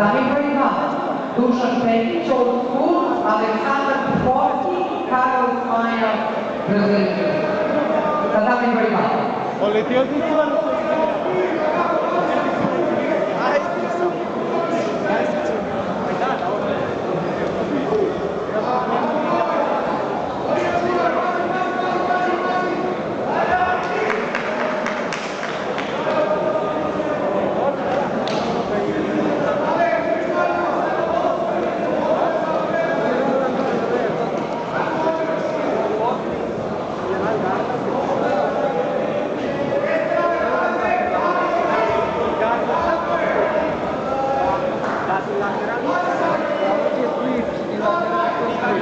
Tatami broj 2. Dušan Pekić, Old School, Aleksandar Kupovski, Karol Smaja, Brazilian. Tatami broj 2. Poletio di Ivano.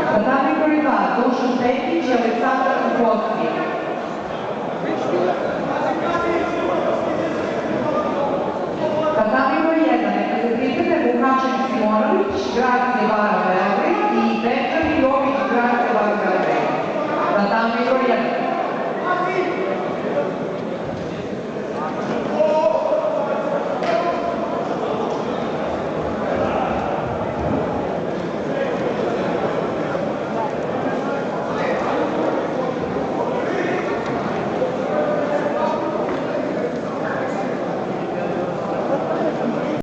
Tatami broj 2. Dušan Pekić, Aleksandar Kupovski. Tatami broj 1. Neka se pripreme Vukačin Simonović, Grad Zivara.